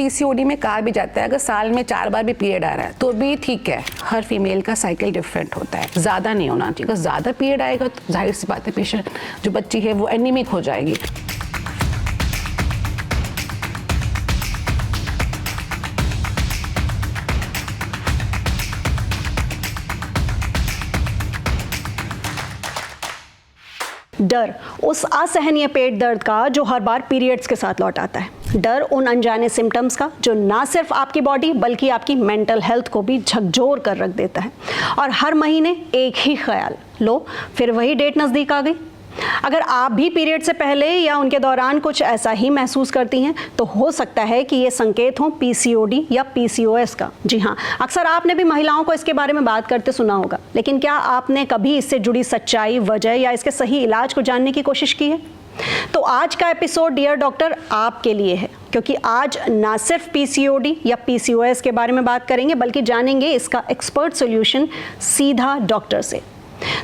PCOD में कहा भी जाता है अगर साल में 4 बार भी पीरियड आ रहा है तो भी ठीक है, हर फीमेल का साइकिल डिफरेंट होता है, ज़्यादा नहीं होना चाहिए। अगर ज़्यादा पीरियड आएगा तो जाहिर सी बात है पेशेंट जो बच्ची है वो एनीमिक हो जाएगी। डर उस असहनीय पेट दर्द का जो हर बार पीरियड्स के साथ लौट आता है। डर उन अनजाने सिम्टम्स का जो ना सिर्फ आपकी बॉडी बल्कि आपकी मेंटल हेल्थ को भी झकझोर कर रख देता है। और हर महीने एक ही ख्याल, लो फिर वही डेट नज़दीक आ गई। अगर आप भी पीरियड से पहले या उनके दौरान कुछ ऐसा ही महसूस करती हैं तो हो सकता है कि ये संकेत हो पीसीओडी या पीसीओएस का। जी हाँ, अक्सर आपने भी महिलाओं को इसके बारे में बात करते सुना होगा, लेकिन क्या आपने कभी इससे जुड़ी सच्चाई, वजह या इसके सही इलाज को जानने की कोशिश की है? तो आज का एपिसोड डियर डॉक्टर आपके लिए है, क्योंकि आज ना सिर्फ पीसीओडी या पीसीओएस के बारे में बात करेंगे बल्कि जानेंगे इसका एक्सपर्ट सॉल्यूशन सीधा डॉक्टर से।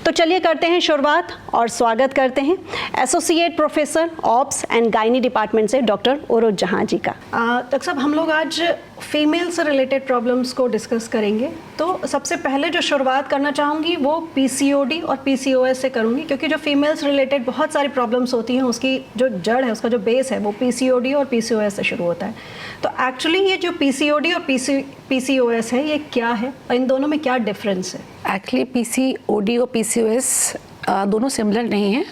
तो चलिए करते हैं शुरुआत और स्वागत करते हैं associate professor ops and gynae department से डॉक्टर उरुज जहां जी का। डॉक्टर साहब, हम लोग आज फीमेल से रिलेटेड प्रॉब्लम्स को डिस्कस करेंगे। तो सबसे पहले जो शुरुआत करना चाहूँगी वो पीसीओडी और पीसीओएस से करूँगी, क्योंकि जो फीमेल्स रिलेटेड बहुत सारी प्रॉब्लम्स होती हैं उसकी जो जड़ है, उसका जो बेस है वो पीसीओडी और पीसीओएस से शुरू होता है। तो एक्चुअली ये जो पीसीओडी और पीसीओएस है ये क्या है और इन दोनों में क्या डिफरेंस है? एक्चुअली पीसीओडी और पीसीओएस दोनों सिमिलर नहीं है।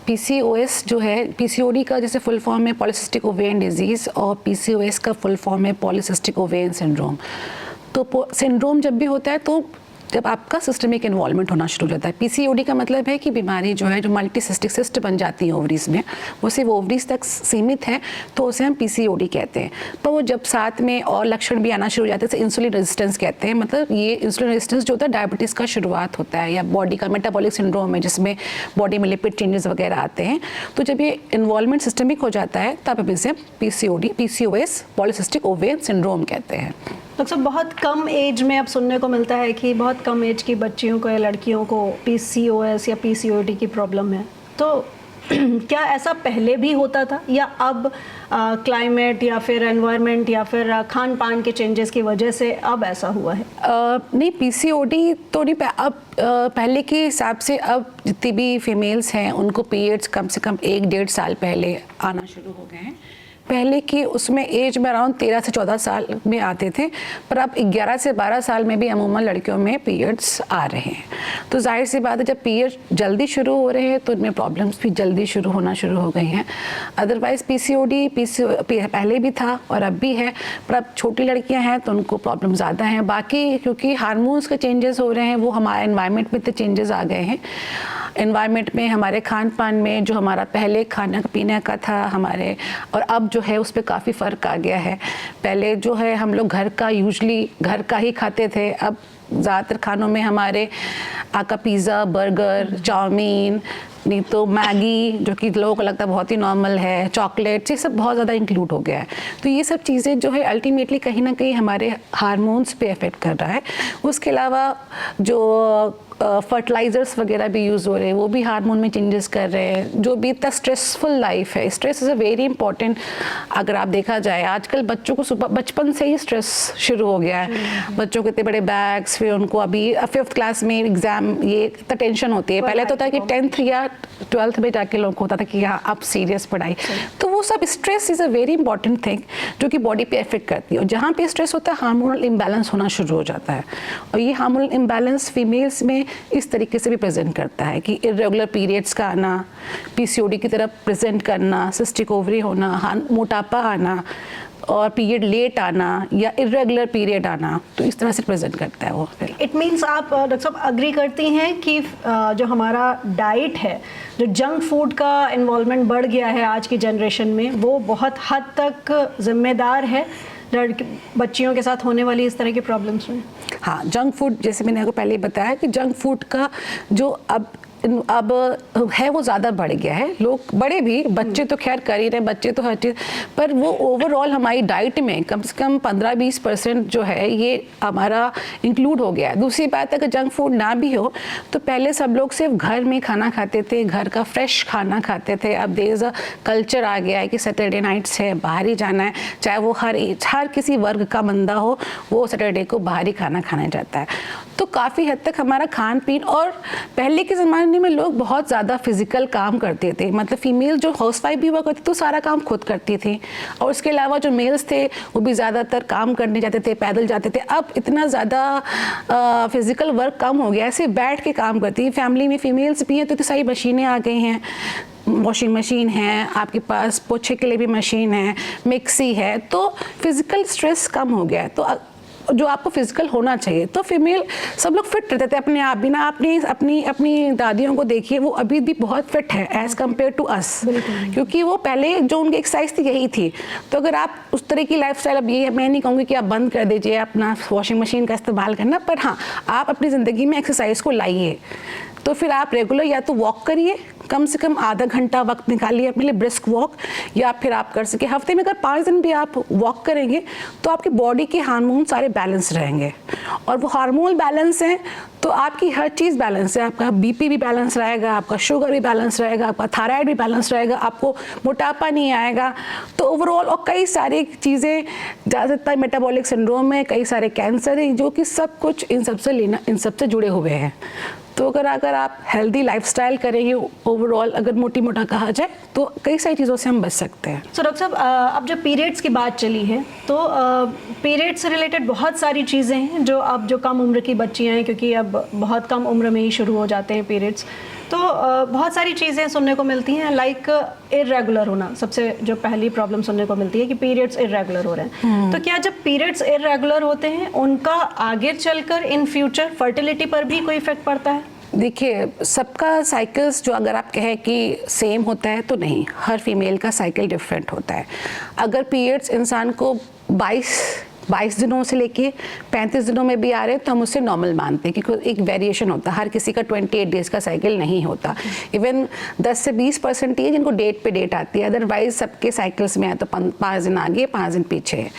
पीसीओएस जो है, पीसीओडी का जैसे फुल फॉर्म है पॉलीसिस्टिक ओवेरियन डिजीज़ और पीसीओएस का फुल फॉर्म है पॉलीसिस्टिक ओवेरियन सिंड्रोम। तो सिंड्रोम जब भी होता है तो जब आपका सिस्टमिक इन्वॉल्वमेंट होना शुरू हो जाता है। पीसीओडी का मतलब है कि बीमारी जो है, जो मल्टीसिस्टिक सिस्ट बन जाती है ओवरीज में, वो सिर्फ ओवरीज तक सीमित है तो उसे हम पीसीओडी कहते हैं। पर वो जब साथ में और लक्षण भी आना शुरू हो जाते हैं, जैसे इंसुलिन रेजिस्टेंस कहते हैं, मतलब ये इंसुलिन रेजिस्टेंस जो होता है डायबिटीज़ का शुरुआत होता है, या बॉडी का मेटाबॉलिक सिंड्रोम है जिसमें बॉडी में लिपिड चेंजेस वगैरह आते हैं। तो जब ये इन्वॉल्वमेंट सिस्टमिक हो जाता है तब अब इसे PCOD, PCOS, polycystic ovarian syndrome कहते हैं। डॉक्टर साहब, बहुत कम एज में अब सुनने को मिलता है कि बहुत कम एज की बच्चियों को या लड़कियों को पीसीओएस या पीसीओडी की प्रॉब्लम है। तो क्या ऐसा पहले भी होता था या अब क्लाइमेट या फिर एनवायरनमेंट या फिर खान पान के चेंजेस की वजह से अब ऐसा हुआ है? नहीं, पीसीओडी तो नहीं। अब पहले के हिसाब से अब जितनी भी फीमेल्स हैं उनको पीरियड्स कम से कम 1-1.5 साल पहले आना शुरू हो गए हैं। पहले की उसमें एज में अराउंड 13 से 14 साल में आते थे, पर अब 11 से 12 साल में भी अमूमन लड़कियों में पीरियड्स आ रहे हैं। तो जाहिर सी बात है जब पीरियड जल्दी शुरू हो रहे हैं तो इनमें प्रॉब्लम्स भी जल्दी शुरू होना शुरू हो गई हैं। अदरवाइज़ पीसीओडी पहले भी था और अब भी है, पर अब छोटी लड़कियां हैं तो उनको प्रॉब्लम ज़्यादा हैं। बाकी क्योंकि हार्मोन्स के चेंजेस हो रहे हैं, वो हमारे एनवायरनमेंट में तो चेंजेस आ गए हैं। एनवायरनमेंट में, हमारे खान पान में, जो हमारा पहले खाना पीने का था हमारे, और अब जो है उस पर काफ़ी फ़र्क आ गया है। पहले जो है हम लोग यूजुअली घर का ही खाते थे, अब ज़्यादातर खानों में हमारे आका पिज़्ज़ा, बर्गर, चाउमीन, नहीं तो मैगी, जो कि लोगों को लगता है बहुत ही नॉर्मल है, चॉकलेट्स, ये सब बहुत ज़्यादा इंक्लूड हो गया है। तो ये सब चीज़ें जो है अल्टीमेटली कहीं ना कहीं हमारे हार्मोन्स पे इफ़ेक्ट कर रहा है। उसके अलावा जो फर्टिलाइज़र्स वगैरह भी यूज़ हो रहे हैं वो भी हार्मोन में चेंजेस कर रहे हैं। जो भी इतना स्ट्रेसफुल लाइफ है, stress is a very important. अगर आप देखा जाए आजकल बच्चों को सुबह बचपन से ही स्ट्रेस शुरू हो गया है। बच्चों के इतने बड़े बैग्स, फिर उनको अभी 5th क्लास में एग्ज़ाम, ये इतना टेंशन होती है। पहले तो था कि 10th या 12th में जाके लोगों को होता था कि हाँ अब सीरियस पढ़ाई। तो वो सब stress is a very important thing जो कि बॉडी पे इफेक्ट करती है। और जहाँ पे स्ट्रेस होता है हार्मोनल इम्बैलेंस होना शुरू हो जाता है। और ये हार्मोनल इम्बैलेंस फीमेल्स में इस तरीके से भी प्रेजेंट करता है कि इरेगुलर पीरियड्स का आना, पीसीओडी की तरफ प्रेजेंट करना, सिस्टिक ओवरी होना, मोटापा आना और पीरियड लेट आना या इरेगुलर पीरियड आना, तो इस तरह से प्रेजेंट करता है वो। इट मीन्स आप डॉक्टर साहब अग्री करती हैं कि जो हमारा डाइट है, जो जंक फूड का इन्वॉल्वमेंट बढ़ गया है आज की जनरेशन में, वो बहुत हद तक जिम्मेदार है बच्चियों के साथ होने वाली इस तरह की प्रॉब्लम्स में? हाँ, जंक फूड, जैसे मैंने आपको पहले बताया कि जंक फूड का जो अब अब है वो ज़्यादा बढ़ गया है, लोग बड़े भी, बच्चे तो खैर कर ही रहे, बच्चे तो हर चीज़, पर वो ओवरऑल हमारी डाइट में कम से कम 15-20% जो है ये हमारा इंक्लूड हो गया है। दूसरी बात, अगर जंक फूड ना भी हो तो पहले सब लोग सिर्फ घर में खाना खाते थे, घर का फ्रेश खाना खाते थे। अब देयर इज़ अ कल्चर आ गया है कि सैटरडे नाइट्स है, बाहर ही जाना है, चाहे वो हर किसी वर्ग का बंदा हो, वो सैटरडे को बाहर ही खाना खाने जाता है। तो काफ़ी हद तक हमारा खान पीन, और पहले के ज़माने में लोग बहुत ज़्यादा फिजिकल काम करते थे, मतलब फीमेल जो हाउसवाइफ भी हुआ करती तो सारा काम खुद करती थी, और उसके अलावा जो मेल्स थे वो भी ज़्यादातर काम करने जाते थे, पैदल जाते थे। अब इतना ज़्यादा फिजिकल वर्क कम हो गया है, सिर्फ बैठ के काम करती है। फैमिली में फीमेल्स भी हैं तो सारी मशीनें आ गई हैं, वॉशिंग मशीन है, आपके पास पोछे के लिए भी मशीन है, मिक्सी है, तो फिजिकल स्ट्रेस कम हो गया है। तो जो आपको फिजिकल होना चाहिए, तो फीमेल सब लोग फिट रहते थे अपने आप। बिना अपनी दादियों को देखिए, वो अभी भी बहुत फिट है एज कम्पेयर टू अस, क्योंकि वो पहले जो उनकी एक्सरसाइज थी यही थी। तो अगर आप उस तरह की लाइफस्टाइल, अब ये मैं नहीं कहूँगी कि आप बंद कर दीजिए अपना वॉशिंग मशीन का इस्तेमाल करना, पर हाँ, आप अपनी ज़िंदगी में एक्सरसाइज को लाइए। तो फिर आप रेगुलर या तो वॉक करिए, कम से कम आधा घंटा वक्त निकालिए अपने लिए ब्रिस्क वॉक, या फिर आप कर सके हफ्ते में अगर 5 दिन भी आप वॉक करेंगे तो आपकी बॉडी के हार्मोन सारे बैलेंस रहेंगे, और वो हार्मोन बैलेंस हैं तो आपकी हर चीज़ बैलेंस है। आपका बीपी भी बैलेंस रहेगा, आपका शुगर भी बैलेंस रहेगा, आपका थायराइड भी बैलेंस रहेगा, आपको मोटापा नहीं आएगा। तो ओवरऑल, और कई सारी चीज़ें, ज़्यादातर मेटाबॉलिक सिंड्रोम है, कई सारे कैंसर है, जो कि सब कुछ इन सबसे जुड़े हुए हैं। तो अगर आप हेल्दी लाइफस्टाइल करेंगे ओवरऑल, अगर मोटा कहा जाए, तो कई सारी चीज़ों से हम बच सकते हैं। सो डॉक्टर साहब, अब जब पीरियड्स की बात चली है, तो पीरियड्स से रिलेटेड बहुत सारी चीज़ें हैं जो अब जो कम उम्र की बच्चियां हैं, क्योंकि अब बहुत कम उम्र में ही शुरू हो जाते हैं पीरियड्स, तो बहुत सारी चीज़ें सुनने को मिलती हैं, लाइक इरेगुलर होना। सबसे जो पहली प्रॉब्लम सुनने को मिलती है कि पीरियड्स इरेगुलर हो रहे हैं। तो क्या जब पीरियड्स इरेगुलर होते हैं, उनका आगे चलकर इन फ्यूचर फर्टिलिटी पर भी कोई इफेक्ट पड़ता है? देखिए, सबका साइकिल्स जो अगर आप कहें कि सेम होता है तो नहीं, हर फीमेल का साइकिल डिफरेंट होता है। अगर पीरियड्स इंसान को 22 दिनों से लेके 35 दिनों में भी आ रहे हैं तो हम उससे नॉर्मल मानते हैं, क्योंकि एक वेरिएशन होता है, हर किसी का 28 डेज का साइकिल नहीं होता। इवन 10 से 20% ही है जिनको डेट पे डेट आती है, अदरवाइज सबके साइकिल्स में है तो 5 दिन आगे 5 दिन पीछे है।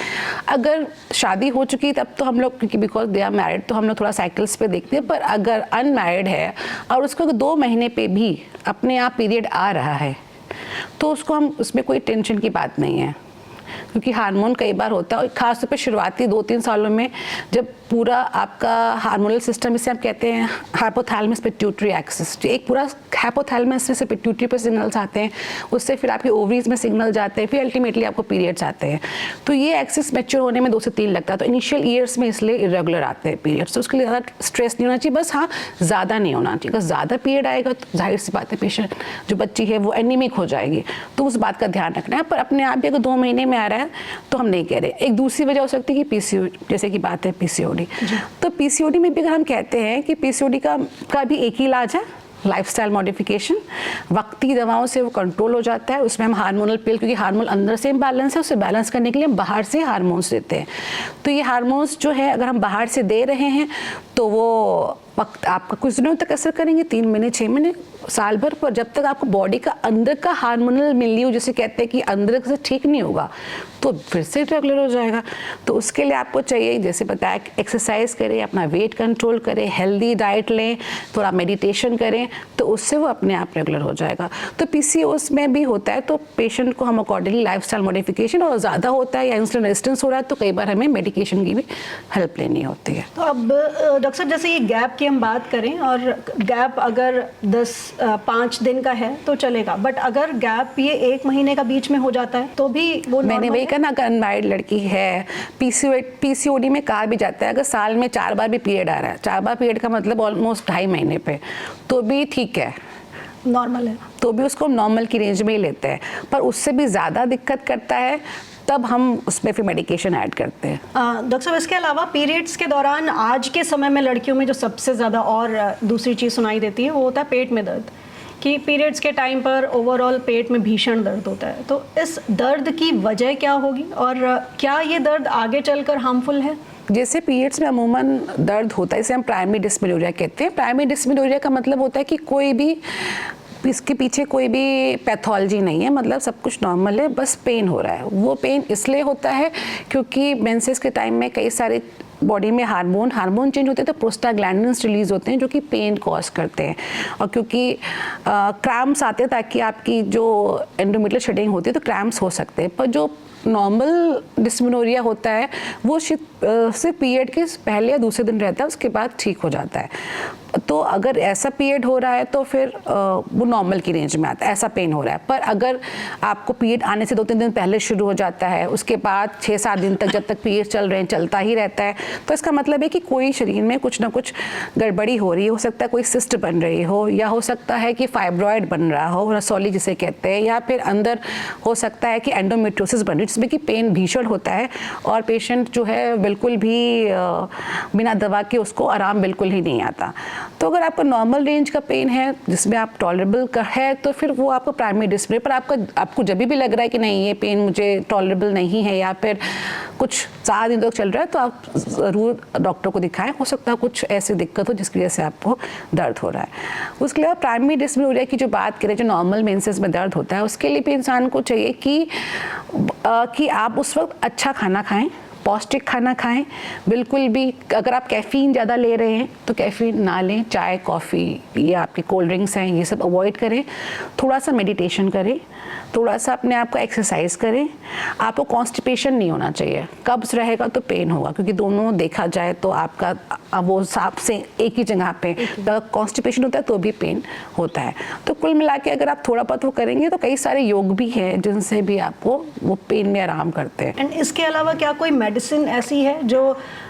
अगर शादी हो चुकी तब तो हम लोग, क्योंकि बिकॉज दे आर मैरिड, तो हम लोग थोड़ा साइकिल्स पे देखते हैं। पर अगर अनमैरिड है और उसको 2 महीने पे भी अपने आप पीरियड आ रहा है तो उसमें कोई टेंशन की बात नहीं है, क्योंकि हार्मोन कई बार होता है, और खासतौर पर शुरुआती 2-3 सालों में जब पूरा आपका हार्मोनल सिस्टम, इसे हम कहते हैं हाइपोथैलेमस पिट्यूटरी एक्सिस, एक पूरा हाइपोथैलेमस से पिट्यूटरी पर सिग्नल्स आते हैं, उससे फिर आपके ओवरीज में सिग्नल जाते हैं, फिर अल्टीमेटली आपको पीरियड्स आते हैं। तो ये एक्सिस मैच्योर होने में 2 से 3 लगता है, तो इनिशियल ईयर्स में इसलिए इरेगुलर आते हैं पीरियड्स। तो उसके लिए ज़्यादा स्ट्रेस नहीं होना चाहिए, बस हाँ ज़्यादा नहीं होना चाहिए। अगर ज़्यादा पीरियड आएगा तो जाहिर सी बात है पेशेंट जो बच्ची है वो एनीमिक हो जाएगी, तो उस बात का ध्यान रखना है। पर अपने आप भी अगर 2 महीने में आ रहा है तो हम नहीं कह रहे। एक दूसरी वजह हो सकती है कि पीसीओडी, जैसे कि बात है पीसीओडी, तो पीसीओडी में भी अगर हम कहते हैं कि पीसीओडी का भी एक ही इलाज है, लाइफस्टाइल मॉडिफिकेशन। वक्ती दवाओं से वो कंट्रोल हो जाता है, उसमें हम हार्मोनल पिल, क्योंकि हार्मोन अंदर से इम्बैलेंस है, उसे बैलेंस करने के लिए हम बाहर से हार्मोन्स देते हैं। तो ये हार्मोन्स जो है अगर हम बाहर से दे रहे हैं तो वो वक्त आपका कुछ दिनों तक असर करेंगे, 3 महीने 6 महीने साल भर, पर जब तक आपको बॉडी का अंदर का हार्मोनल मिलियो, जिसे कहते हैं कि अंदर से ठीक नहीं होगा तो फिर से रेगुलर हो जाएगा। तो उसके लिए आपको चाहिए, जैसे बताया, एक्सरसाइज करें, अपना वेट कंट्रोल करें, हेल्दी डाइट लें, थोड़ा मेडिटेशन करें, तो उससे वो अपने आप रेगुलर हो जाएगा। तो पीसीओएस में भी होता है तो पेशेंट को हम अकॉर्डिंगली लाइफस्टाइल मॉडिफिकेशन, और ज़्यादा होता है या इंसुलिन रेजिस्टेंस हो रहा है तो कई बार हमें मेडिकेशन की भी हेल्प लेनी होती है। तो अब डॉक्टर साहब, जैसे ये गैप की हम बात करें, और गैप अगर 5 दिन का है तो चलेगा, बट अगर गैप ये 1 महीने का बीच में हो जाता है तो भी वो मैंने वही कहा ना, अगर अनमैरिड लड़की है, पीसीओडी में कहा भी जाता है अगर साल में 4 बार भी पीरियड आ रहा है, 4 बार पीरियड का मतलब ऑलमोस्ट 2.5 महीने पे, तो भी ठीक है, नॉर्मल है, तो भी उसको नॉर्मल की रेंज में ही लेते हैं। पर उससे भी ज़्यादा दिक्कत करता है तब हम उसमें फिर मेडिकेशन ऐड करते हैं। डॉक्टर साहब, इसके अलावा पीरियड्स के दौरान आज के समय में लड़कियों में जो सबसे ज़्यादा और दूसरी चीज़ सुनाई देती है वो होता है पेट में दर्द। कि पीरियड्स के टाइम पर ओवरऑल पेट में भीषण दर्द होता है, तो इस दर्द की वजह क्या होगी और क्या ये दर्द आगे चलकर हार्मफुल है? जैसे पीरियड्स में अमूमन दर्द होता है, इसे हम प्राइमरी डिस्मेनोरिया कहते हैं। प्राइमरी डिस्मेनोरिया का मतलब होता है कि कोई भी इसके पीछे कोई भी पैथोलॉजी नहीं है, मतलब सब कुछ नॉर्मल है, बस पेन हो रहा है। वो पेन इसलिए होता है क्योंकि मेंसेस के टाइम में कई सारे बॉडी में हार्मोन चेंज होते हैं, तो प्रोस्टाग्लैंडिन्स रिलीज होते हैं जो कि पेन कॉज करते हैं। और क्योंकि क्रैम्प्स आते हैं ताकि आपकी जो एंडोमेट्रियल शेडिंग होती है तो क्रैम्प्स हो सकते हैं, पर जो नॉर्मल डिस्मेनोरिया होता है वो सिर्फ पीरियड के पहले या दूसरे दिन रहता है, उसके बाद ठीक हो जाता है। तो अगर ऐसा पीरियड हो रहा है तो फिर वो नॉर्मल की रेंज में आता है, ऐसा पेन हो रहा है। पर अगर आपको पीरियड आने से 2-3 दिन पहले शुरू हो जाता है, उसके बाद 6-7 दिन तक जब तक पीरियड चल रहे हैं चलता ही रहता है, तो इसका मतलब है कि कोई शरीर में कुछ ना कुछ गड़बड़ी हो रही है। हो सकता है कोई सिस्ट बन रही हो, या हो सकता है कि फाइब्रॉयड बन रहा हो, रसौली जिसे कहते हैं, या फिर अंदर हो सकता है कि एंडोमेट्रियोसिस बन रही है, जिसमें कि पेन भीषण होता है और पेशेंट जो है बिल्कुल भी बिना दवा के उसको आराम बिल्कुल ही नहीं आता। तो अगर आपका नॉर्मल रेंज का पेन है जिसमें आप टॉलरेबल का है, तो फिर वो आपको प्राइमरी डिस्मेनोरिया। पर आपको जब भी लग रहा है कि नहीं ये पेन मुझे टॉलरेबल नहीं है या फिर कुछ 4 दिन तक चल रहा है, तो आप ज़रूर डॉक्टर को दिखाएं। हो सकता है कुछ ऐसी दिक्कत हो जिसकी वजह से आपको दर्द हो रहा है। उसके लिए प्राइमरी डिस्मेनोरिया की जो बात करें, जो नॉर्मल मेंसेस में दर्द होता है, उसके लिए भी इंसान को चाहिए कि आप उस वक्त अच्छा खाना खाएं, पौष्टिक खाना खाएं। बिल्कुल भी अगर आप कैफ़ीन ज़्यादा ले रहे हैं तो कैफ़ीन ना लें, चाय कॉफ़ी या आपके कोल्ड ड्रिंक्स हैं ये सब अवॉइड करें। थोड़ा सा मेडिटेशन करें, थोड़ा सा अपने आप को एक्सरसाइज करें। आपको कॉन्स्टिपेशन नहीं होना चाहिए, कब्ज़ रहेगा तो पेन होगा, क्योंकि दोनों देखा जाए तो आपका वो सांप से एक ही जगह पे कॉन्स्टिपेशन होता है तो भी पेन होता है। तो कुल मिला के अगर आप थोड़ा बहुत वो करेंगे तो कई सारे योग भी हैं जिनसे भी आपको वो पेन में आराम करते हैं। एंड इसके अलावा क्या कोई मेडिसिन ऐसी है जो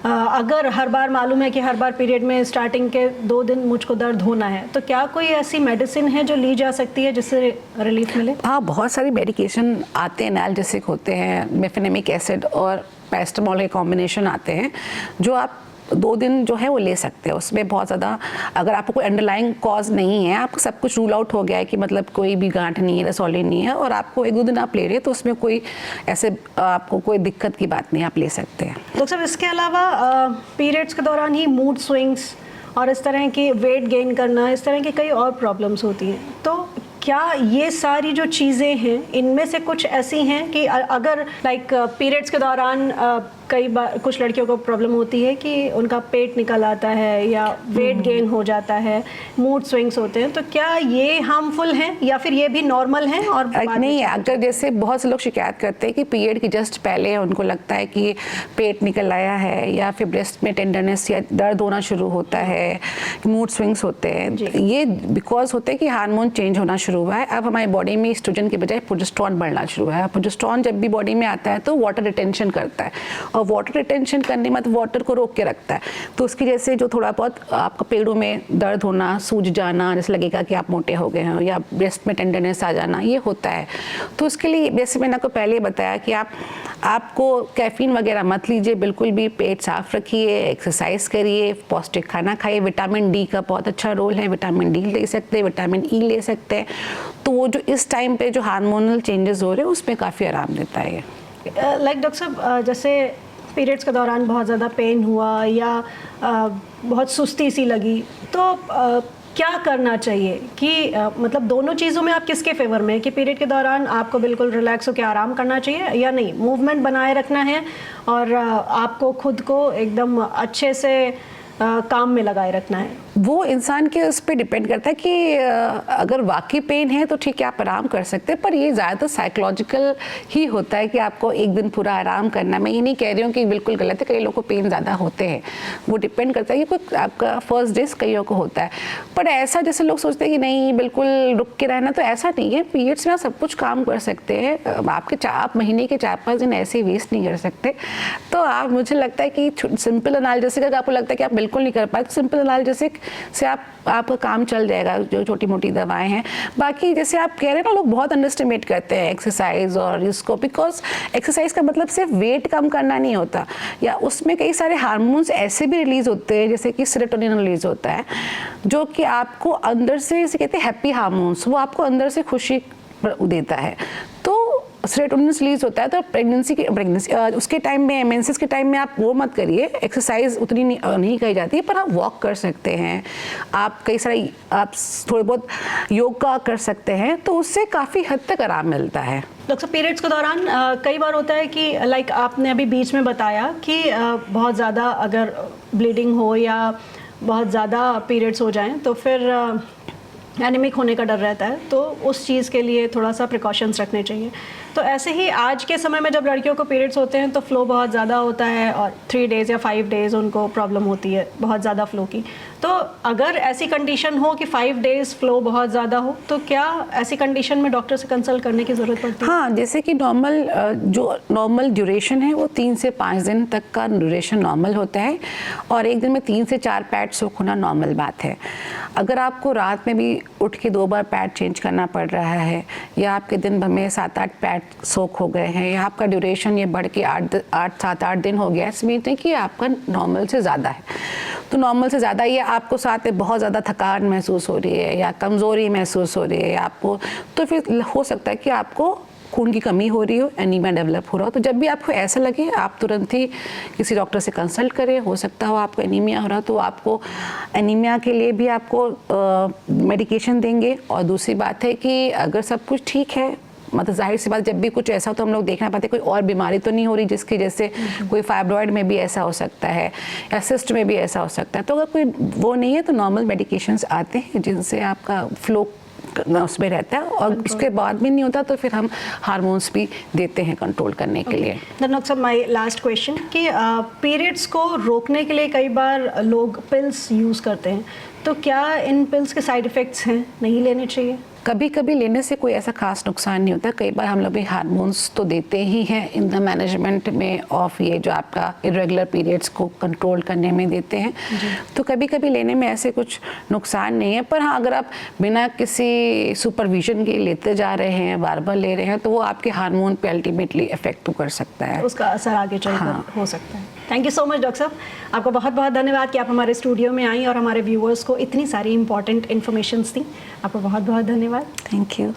अगर हर बार मालूम है कि हर बार पीरियड में स्टार्टिंग के 2 दिन मुझको दर्द होना है, तो क्या कोई ऐसी मेडिसिन है जो ली जा सकती है जिससे रिलीफ मिले? हाँ, बहुत सारी मेडिकेशन आते हैं, एनाल्जेसिक होते हैं, मेफेनेमिक एसिड और पैरास्टामोल के कॉम्बिनेशन आते हैं जो आप 2 दिन जो है वो ले सकते हैं। उसमें बहुत ज़्यादा अगर आपको कोई अंडरलाइंग कॉज नहीं है, आपको सब कुछ रूल आउट हो गया है कि मतलब कोई भी गांठ नहीं है, रसौली नहीं है, और आपको 1-2 दिन आप ले रहे हैं, तो उसमें कोई ऐसे आपको कोई दिक्कत की बात नहीं, आप ले सकते हैं। डॉक्टर साहब, इसके अलावा पीरियड्स के दौरान ही मूड स्विंग्स और इस तरह की वेट गेन करना, इस तरह की कई और प्रॉब्लम्स होती हैं, तो क्या ये सारी जो चीज़ें हैं इनमें से कुछ ऐसी हैं कि अगर पीरियड्स के दौरान कई बार कुछ लड़कियों को प्रॉब्लम होती है कि उनका पेट निकल आता है या वेट गेन हो जाता है, मूड स्विंग्स होते हैं, तो क्या ये हार्मफुल हैं या फिर ये भी नॉर्मल हैं? और नहीं है, अगर जैसे बहुत से लोग शिकायत करते हैं कि पीरियड के जस्ट पहले उनको लगता है कि पेट निकल आया है या फिर ब्रेस्ट में टेंडरनेस या दर्द होना शुरू होता है, मूड स्विंग्स होते हैं, ये बिकॉज होते हैं कि हार्मोन चेंज होना शुरू हुआ है। अब हमारी बॉडी में एस्ट्रोजन के बजाय प्रोजेस्टेरॉन बढ़ना शुरू हुआ है। प्रोजेस्टेरॉन जब भी बॉडी में आता है तो वाटर रिटेंशन करता है, और वाटर रिटेंशन करने में वाटर को रोक के रखता है, तो उसकी जैसे जो थोड़ा बहुत आपका पेड़ों में दर्द होना, सूज जाना, जैसे लगेगा कि आप मोटे हो गए हैं, या ब्रेस्ट में टेंडरनेस आ जाना, ये होता है। तो उसके लिए जैसे मैंने आपको पहले बताया कि आपको कैफीन वगैरह मत लीजिए, बिल्कुल भी पेट साफ रखिए, एक्सरसाइज करिए, पौष्टिक खाना खाइए। विटामिन डी का बहुत अच्छा रोल है, विटामिन डी ले सकते हैं, विटामिन ई ले सकते हैं, तो वो जो इस टाइम पे जो हार्मोनल चेंजेस हो रहे हैं उसमें काफ़ी आराम देता है। डॉक्टर साहब, जैसे पीरियड्स के दौरान बहुत ज़्यादा पेन हुआ या बहुत सुस्ती सी लगी, तो क्या करना चाहिए कि मतलब दोनों चीज़ों में आप किसके फेवर में है कि पीरियड के दौरान आपको बिल्कुल रिलैक्स होकर आराम करना चाहिए या नहीं, मूवमेंट बनाए रखना है और आपको खुद को एकदम अच्छे से काम में लगाए रखना है? वो इंसान के उस पर डिपेंड करता है कि अगर वाकई पेन है तो ठीक है आप आराम कर सकते हैं, पर ये ज़्यादातर साइकोलॉजिकल ही होता है कि आपको एक दिन पूरा आराम करना। मैं ये नहीं कह रही हूँ कि बिल्कुल गलत है, कई लोगों को पेन ज़्यादा होते हैं, वो डिपेंड करता है कि कोई आपका फर्स्ट डे कईयों को होता है। पर ऐसा जैसे लोग सोचते हैं कि नहीं बिल्कुल रुक के रहना, तो ऐसा नहीं है। पीरियड्स में आप सब कुछ काम कर सकते हैं, आपके आप महीने के 4-5 दिन ऐसे वेस्ट नहीं कर सकते। तो आप, मुझे लगता है कि सिंपल एनालिसिस, अगर आपको लगता है कि आप बिल्कुल नहीं कर पाए, सिंपल इलाज जैसे से आपका काम चल जाएगा, जो छोटी मोटी दवाएं हैं। बाकी जैसे आप कह रहे हैं ना, लोग बहुत अंडरस्टिमेट करते हैं एक्सरसाइज और इसको, बिकॉज एक्सरसाइज का मतलब सिर्फ वेट कम करना नहीं होता, या उसमें कई सारे हार्मोन्स ऐसे भी रिलीज होते हैं, जैसे कि सेरोटोनिन रिलीज होता है, जो कि आपको अंदर से, इसे कहते हैं हैप्पी हार्मोन्स, वो आपको अंदर से खुशी देता है। तो सेरोटोनिन रिलीज होता है। तो प्रेगनेंसी उसके टाइम में, मेंसेस के टाइम में आप वो मत करिए, एक्सरसाइज उतनी नहीं कही जाती है, पर आप वॉक कर सकते हैं, आप कई सारे आप थोड़े बहुत योगा कर सकते हैं, तो उससे काफ़ी हद तक आराम मिलता है। डॉक्टर साहब, पीरियड्स के दौरान कई बार होता है कि लाइक आपने अभी बीच में बताया कि बहुत ज़्यादा अगर ब्लीडिंग हो या बहुत ज़्यादा पीरियड्स हो जाएं तो फिर एनीमिक होने का डर रहता है, तो उस चीज़ के लिए थोड़ा सा प्रिकॉशंस रखने चाहिए। तो ऐसे ही आज के समय में जब लड़कियों को पीरियड्स होते हैं तो फ्लो बहुत ज़्यादा होता है और 3 डेज़ या 5 डेज़ उनको प्रॉब्लम होती है बहुत ज़्यादा फ्लो की। तो अगर ऐसी कंडीशन हो कि 5 डेज़ फ्लो बहुत ज़्यादा हो, तो क्या ऐसी कंडीशन में डॉक्टर से कंसल्ट करने की ज़रूरत पड़ती है? हाँ, जैसे कि नॉर्मल ड्यूरेशन है वो 3 से 5 दिन तक का ड्यूरेशन नॉर्मल होता है, और एक दिन में 3 से 4 पैड सोख होना नॉर्मल बात है। अगर आपको रात में भी उठ के 2 बार पैड चेंज करना पड़ रहा है, या आपके दिन भर में 7-8 पैड सोख हो गए हैं, या आपका ड्यूरेशन ये बढ़ के 7-8 दिन हो गया, इसमें नहीं कि आपका नॉर्मल से ज़्यादा है। तो नॉर्मल से ज़्यादा ये आपको साथ में बहुत ज़्यादा थकान महसूस हो रही है, या कमज़ोरी महसूस हो रही है आपको, तो फिर हो सकता है कि आपको खून की कमी हो रही हो, एनीमिया डेवलप हो रहा हो। तो जब भी आपको ऐसा लगे, आप तुरंत ही किसी डॉक्टर से कंसल्ट करें। हो सकता हो आपको एनीमिया हो रहा हो, तो आपको एनीमिया के लिए भी आपको मेडिकेशन देंगे। और दूसरी बात है कि अगर सब कुछ ठीक है, मतलब जाहिर सी बात, जब भी कुछ ऐसा हो तो हम लोग देखना पाते कोई और बीमारी तो नहीं हो रही जिसकी जैसे कोई फाइब्रॉइड में भी ऐसा हो सकता है, या सिस्ट में भी ऐसा हो सकता है। तो अगर कोई वो नहीं है तो नॉर्मल मेडिकेशंस आते हैं जिनसे आपका फ्लो उसमें रहता है, और उसके बाद भी नहीं होता तो फिर हम हार्मोन्स भी देते हैं कंट्रोल करने के लिए। डॉक्टर साहब, माय लास्ट क्वेश्चन कि पीरियड्स को रोकने के लिए कई बार लोग पिल्स यूज़ करते हैं, तो क्या इन पिल्स के साइड इफ़ेक्ट्स हैं, नहीं लेने चाहिए? कभी कभी लेने से कोई ऐसा खास नुकसान नहीं होता। कई बार हम लोग भी हार्मोन्स तो देते ही हैं इन द मैनेजमेंट में ऑफ ये जो आपका इरेगुलर पीरियड्स को कंट्रोल करने में देते हैं, तो कभी कभी लेने में ऐसे कुछ नुकसान नहीं है। पर हाँ, अगर आप बिना किसी सुपरविजन के लेते जा रहे हैं, बार बार ले रहे हैं, तो वो आपके हार्मोन पे अल्टीमेटली इफेक्ट कर सकता है, उसका असर आगे चलकर हो सकता है। Thank you so much doctor साहब, आपको बहुत बहुत धन्यवाद कि आप हमारे स्टूडियो में आई और हमारे व्यूअर्स को इतनी सारी इंपॉर्टेंट इन्फॉर्मेशन दी। आपको बहुत बहुत धन्यवाद। Thank you.